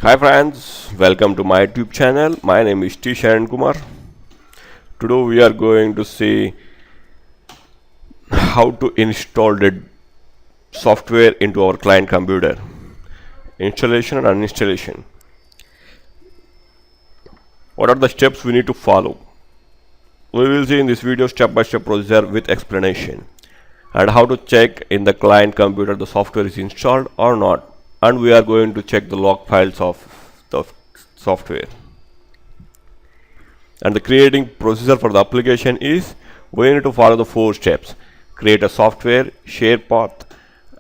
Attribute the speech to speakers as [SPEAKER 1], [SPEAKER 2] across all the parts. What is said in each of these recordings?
[SPEAKER 1] Hi friends, welcome to my YouTube channel. My name is T. Sharan Kumar. Today we are going to see how to install the software into our client computer. Installation and uninstallation. What are the steps we need to follow? We will see in this video step-by-step procedure with explanation and how to check in the client computer the software is installed or not, and we are going to check the log files of the software. And the creating procedure for the application is we need to follow the 4 steps: create a software, share path,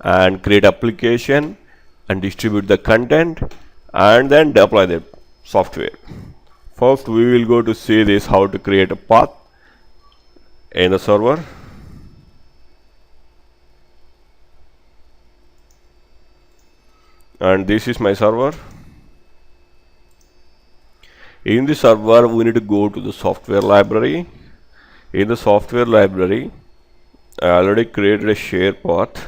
[SPEAKER 1] and create application, and distribute the content, and then deploy the software. First we will go to see this how to create a path in the server. And this is my server. In the server we need to go to the software library. In the software library I already created a share path.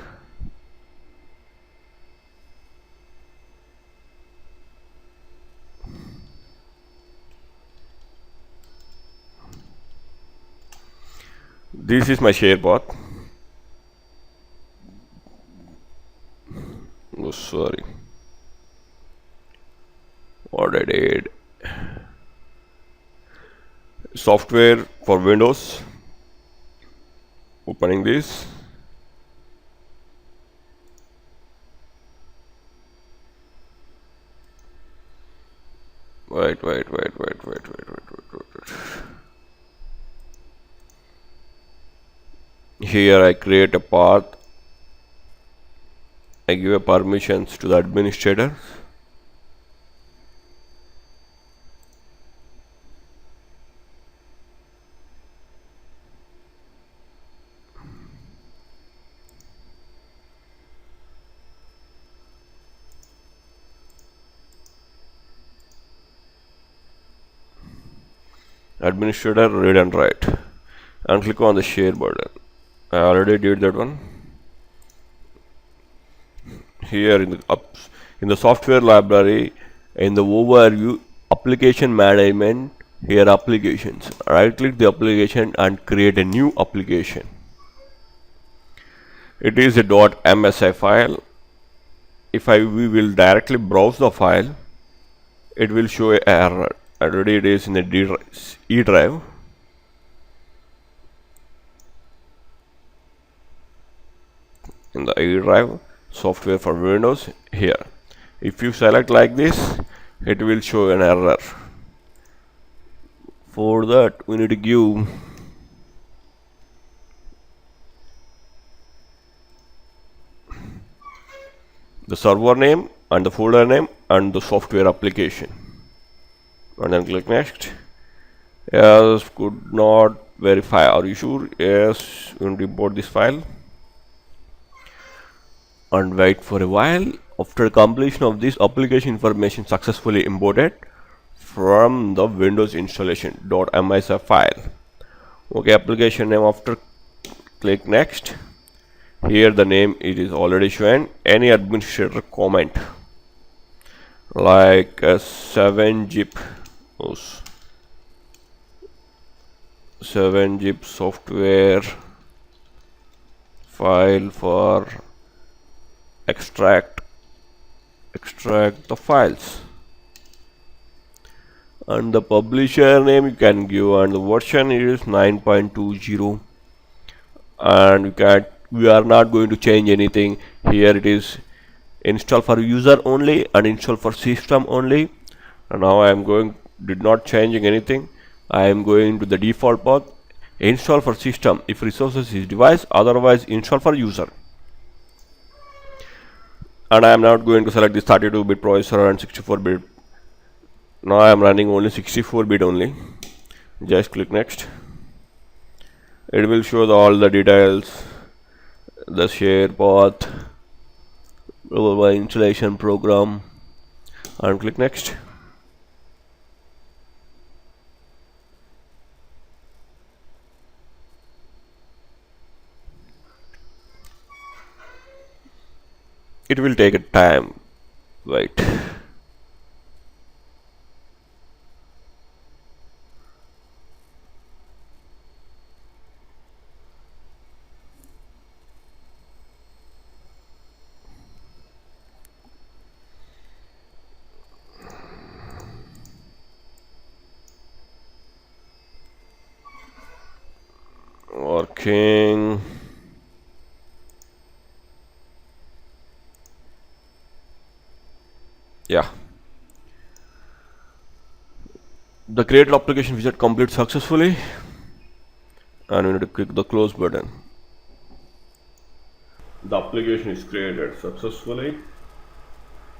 [SPEAKER 1] This is my share path. Oh, sorry, what I did. Software for Windows. Opening this. Wait. Here I create a path. I give a permissions to the administrator. Administrator read and write, and click on the share button. I already did that one. Here in the software library, in the overview application management, here applications, right click the application and create a new application. It is a .msi file. If we will directly browse the file, it will show an error. Already it is in the E drive. In the E drive, software for Windows. Here if you select like this, it will show an error. For that we need to give the server name and the folder name and the software application, and then click next. Yes, could not verify. Are you sure? Yes, you want to import this file and wait for a while. After completion of this, application information successfully imported from the Windows installation .msi file. Okay, application name. After click next. Here the name it is already shown. Any administrator comment like a 7-zip 7-zip software file for extract the files, and the publisher name you can give, and the version is 9.20, and we are not going to change anything. Here it is install for user only and install for system only. And now I am did not changing anything. I am going to the default path, install for system if resources is device, otherwise install for user. And I am not going to select this 32-bit processor and 64-bit. Now I am running only 64-bit only. Just click next. It will show all the details, the share path, installation program, and click next. It will take a time. Wait. Troubleshooting. Yeah. The created application wizard completes successfully, and we need to click the close button. The application is created successfully,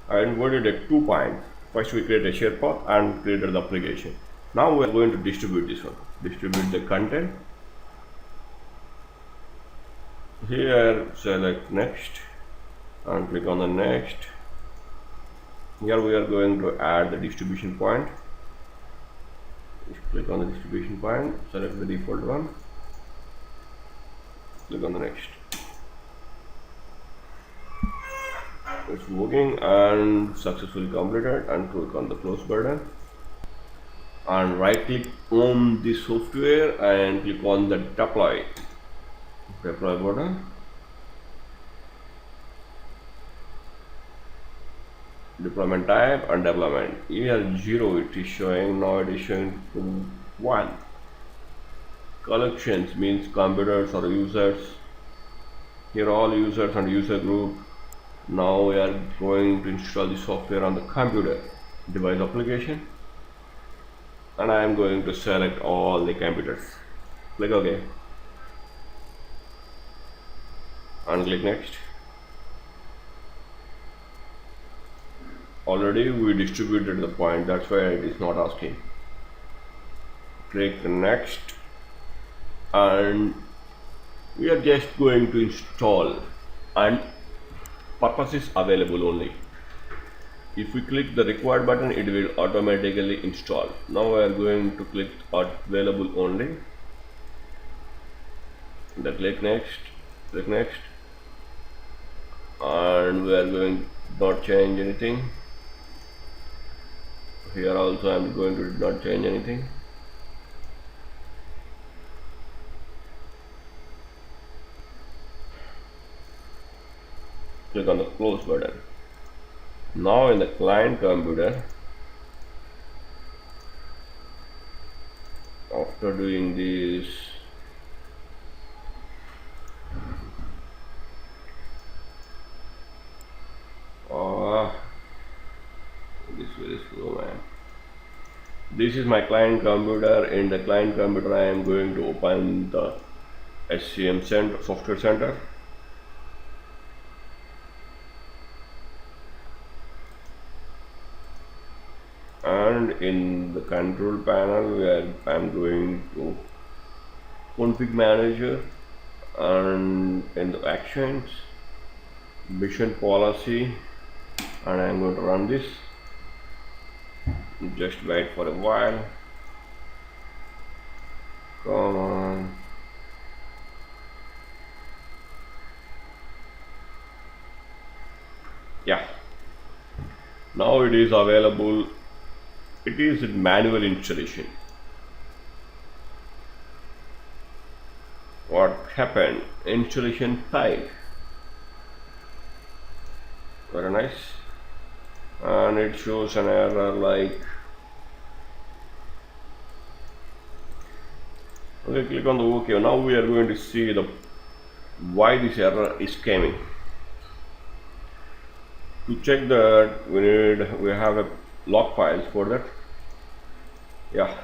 [SPEAKER 1] and we did at 2 points. First we created a share path and created the application. Now we are going to distribute this one. Distribute the content. Here select next and click on the next. Here we are going to add the distribution point. Just click on the distribution point, select the default one, click on the next. It's working and successfully completed, and click on the close button and right click on the software and click on the deploy button. Deployment type and deployment. Here 0 it is showing, now it is showing to 1. Collections means computers or users. Here all users and user group. Now we are going to install the software on the computer device application, and I am going to select all the computers. Click OK and click next. Already we distributed the point, that's why it is not asking. Click next, and we are just going to install, and purpose is available only. If we click the required button, it will automatically install. Now we are going to click available only. Then click next, and we are going to not change anything. Here also I am going to not change anything. Click on the close button. Now in the client computer, after doing this, this is very slow, man. This is my client computer. In the client computer I am going to open the SCCM Center, Software Center. And in the control panel where I am going to config manager, and in the actions, mission policy, and I am going to run this. Just wait for a while. Come on. Yeah. Now it is available. It is in manual installation. What happened? Installation failed. Very nice. And it shows an error like, okay, click on the OK. Now we are going to see the why this error is coming. To check that, we have a log files for that. Yeah,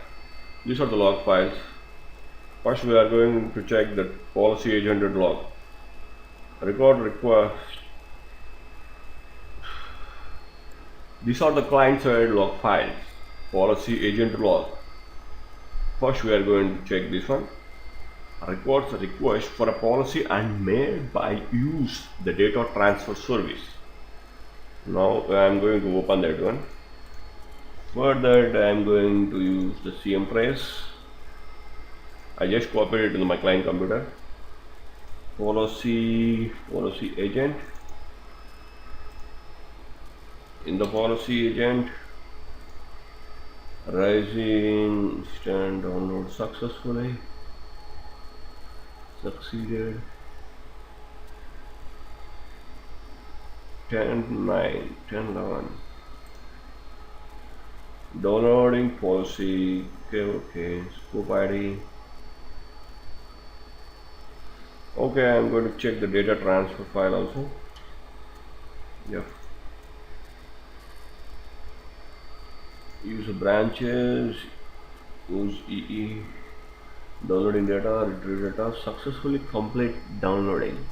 [SPEAKER 1] these are the log files. First we are going to check the policy agent log. Record request. These are the client side log files. Policy agent log. First we are going to check this one. Records a request for a policy and made by use the data transfer service. Now I am going to open that one. For that I am going to use the CM trace. I just copied it into my client computer. Policy agent. In the policy agent, Rising stand download successfully. Succeeded. 10:11. Downloading policy. Okay. Scope ID. Okay, I'm going to check the data transfer file also. Yep. User branches, use EE, downloading data, retrieve data, successfully complete downloading.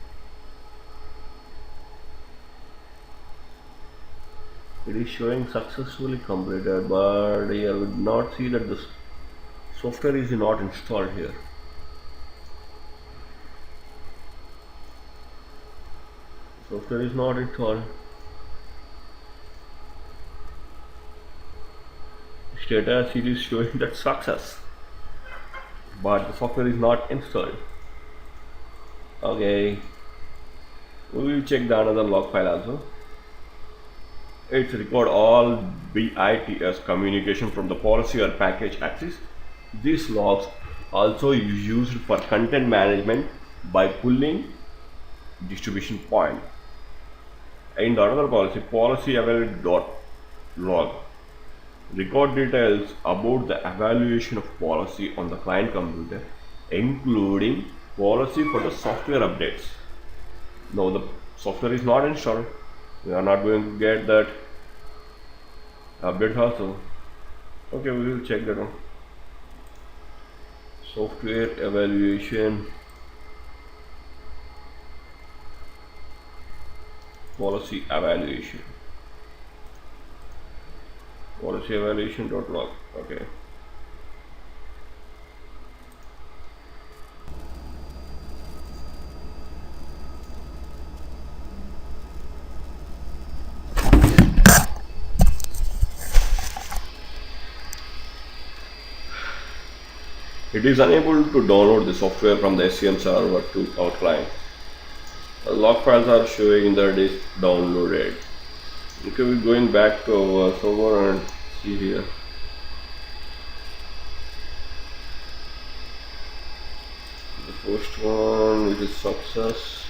[SPEAKER 1] It is showing successfully completed, but here we would not see that the software is not installed here. Software is not installed. Status it is showing that success, but the software is not installed. Okay, we will check the another log file also. It's record all BITS communication from the policy or package access. These logs also is used for content management by pulling distribution point. In the another policy available.log, record details about the evaluation of policy on the client computer, including policy for the software updates. Now the software is not installed. We are not going to get that update also. Okay, we will check that one. Software evaluation, policy evaluation, policy evaluation.log. Okay. It is unable to download the software from the SCCM server to our client. The log files are showing that it is downloaded. Okay, we're going back to our server and see here. The first one, which is success,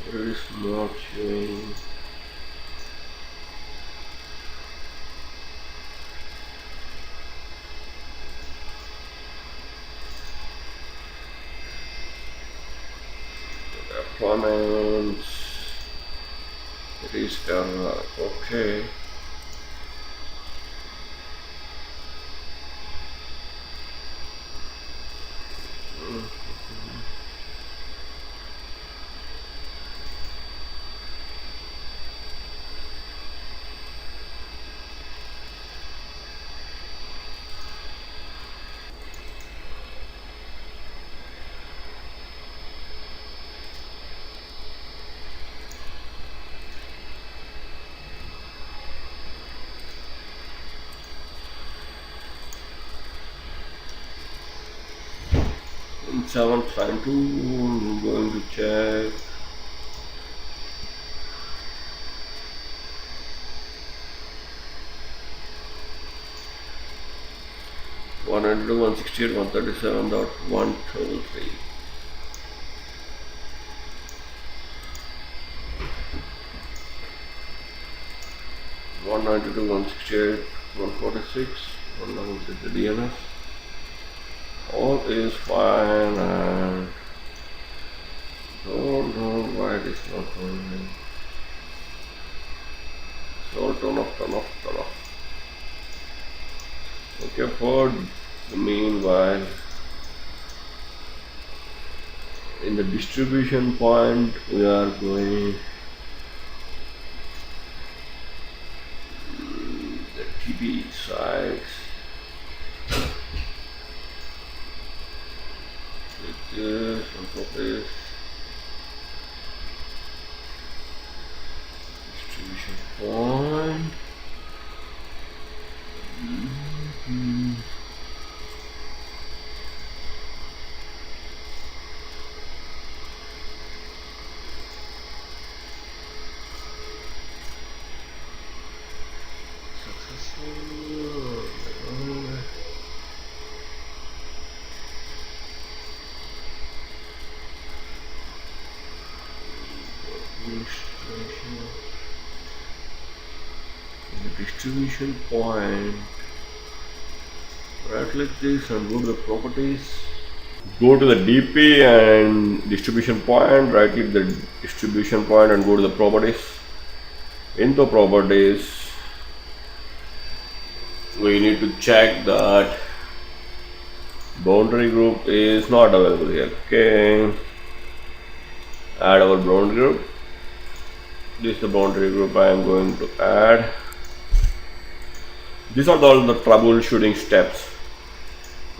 [SPEAKER 1] it is not showing. Comments, it is error. Okay, in 7th trying to going to check. One 168.137.133. One 192.168.146. 196 the DNS. All is fine and don't know why it is not going. So turn off. Okay, for the meanwhile, in the distribution point we are going the TB sites. This on top is distribution point. In the distribution point, right click this and go to the properties, Go to the DP and distribution point, right click the distribution point and go to the properties. Into properties, we need to check that boundary group is not available here. Okay, add our boundary group. This is the boundary group I am going to add. These are all the troubleshooting steps,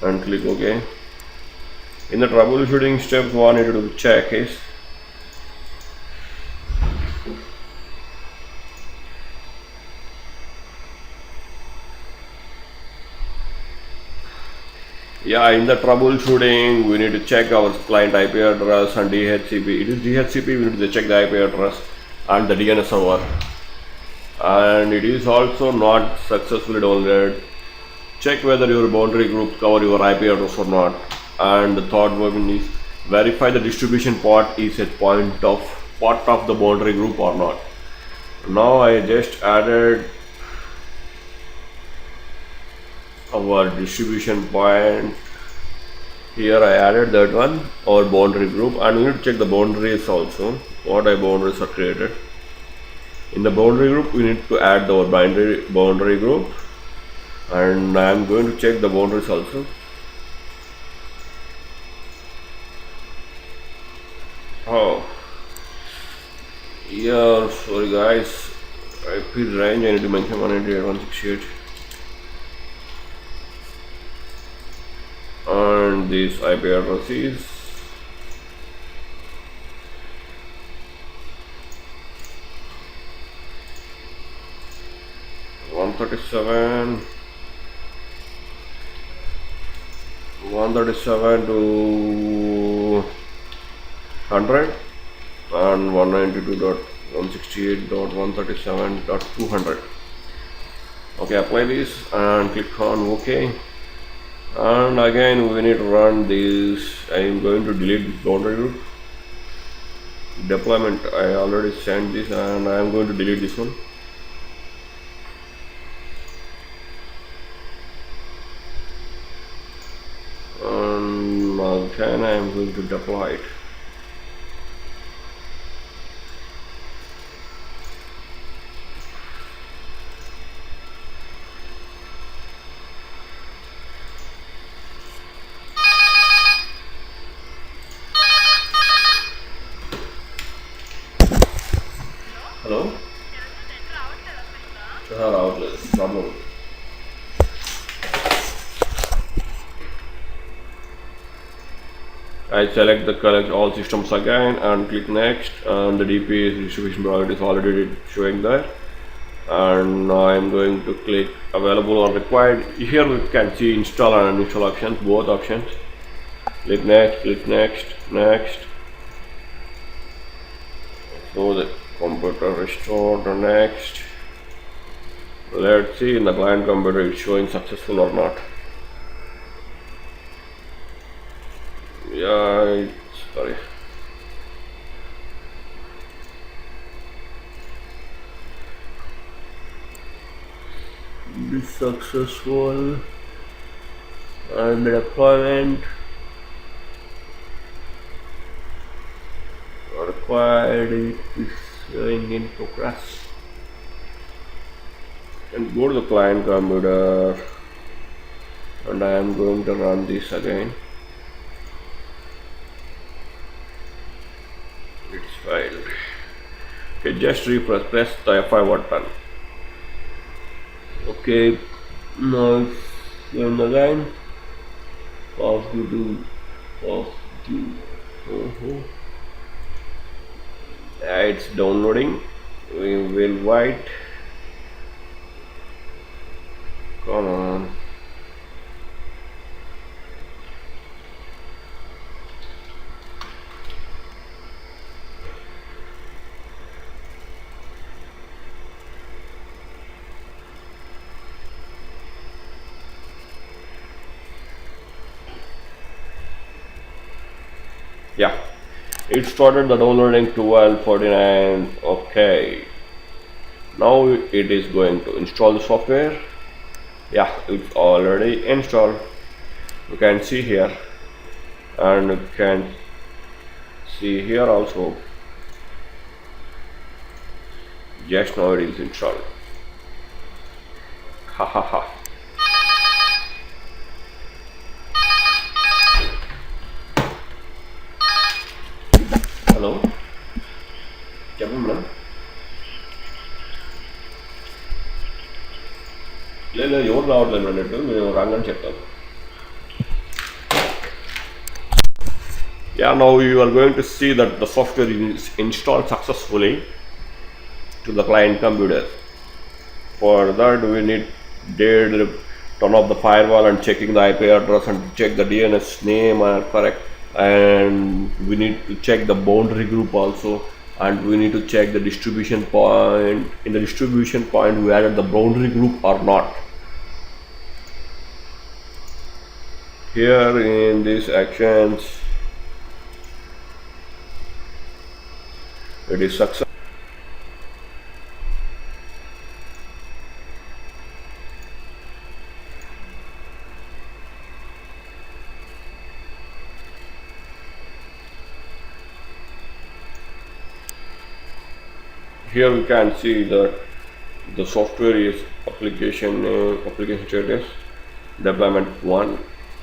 [SPEAKER 1] and click OK. In the troubleshooting steps, what I need to check is in the troubleshooting, we need to check our client IP address and DHCP. It is DHCP, we need to check the IP address and the DNS server. And it is also not successfully downloaded. Check whether your boundary group cover your IP address or not. And the third one is verify the distribution port is a part of the boundary group or not. Now I just added our distribution point. Here I added that one, our boundary group, and we need to check the boundaries also. What boundaries are created. In the boundary group, we need to add our boundary group, and I am going to check the boundaries also. Oh, yeah, sorry guys, IP range I need to mention 198.168, and this IP address is 137 to 100 and 192.168.137.200. Okay, apply this and click on OK. And again we need to run this. I am going to delete this boundary group deployment. I already sent this and I am going to delete this one. And again I am going to deploy it. Hello? Problem. I select the collect all systems again and click next, and the DP is distribution provider is already showing there, and now I am going to click available or required. Here we can see install and uninstall options, both options. Click next. So the computer restored, next. Let's see in the client computer it's showing successful or not. Yeah, sorry. Be successful and deployment required is showing in progress. And go to the client computer, and I am going to run this again. It's failed. Okay, just refresh, press the F5 button. Okay, now it's going again. Off to it's downloading. We will wait. Come on. Yeah, it started the downloading 12:49. Okay, now it is going to install the software. Yeah, it's already installed. You can see here and you can see here also. Just now it is installed. Ha ha ha. Hello. చెప్పండి madam. లేదు ఎవరు రావట్లేదు అన్నట్టు మేము రాగానే చెప్తాను. Yeah, now you are going to see that the software is installed successfully to the client computer. For that we need to turn off the firewall and checking the IP address and check the DNS name are correct, and we need to check the boundary group also, and we need to check the distribution point. In the distribution point we added the boundary group or not. Here in these actions it is success. Here we can see that the software is application status deployment 1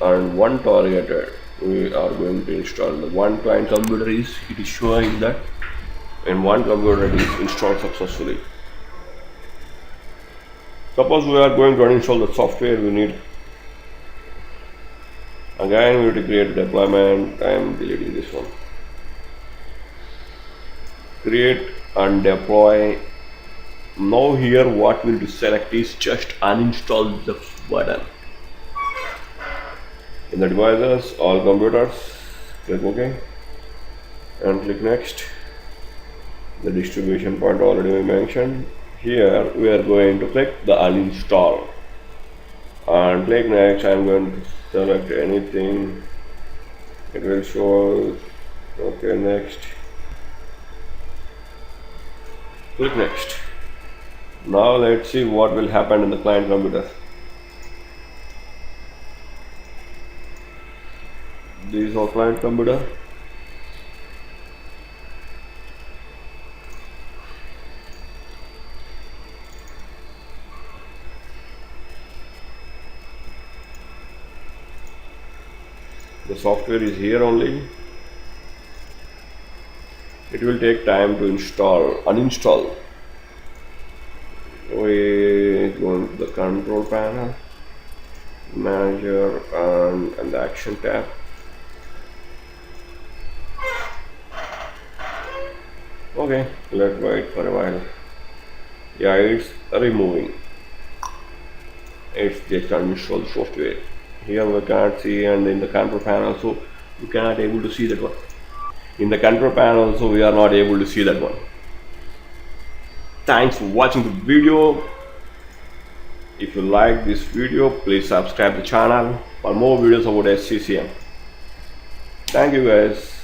[SPEAKER 1] and 1 targeted. We are going to install the one client computer it is showing that in one computer it is installed successfully. Suppose we are going to uninstall the software, we need again we need to create deployment. I am deleting this one. Create and deploy. Now here what we will select is just uninstall the button. In the devices, all computers, click OK and click next. The distribution point already we mentioned. Here we are going to click the uninstall and click next. I am going to select anything, it will show. Okay, next, click next. Now let's see what will happen in the client computer. This is our client computer. The software is here only. It will take time to uninstall. We go into the control panel, manager, and the action tab. Okay, let's wait for a while. Yeah, it's removing. It's just uninstalled software. Here we can't see, and in the control panel also we cannot able to see that one. In the control panel also we are not able to see that one. Thanks for watching the video. If you like this video, please subscribe the channel for more videos about SCCM. Thank you guys.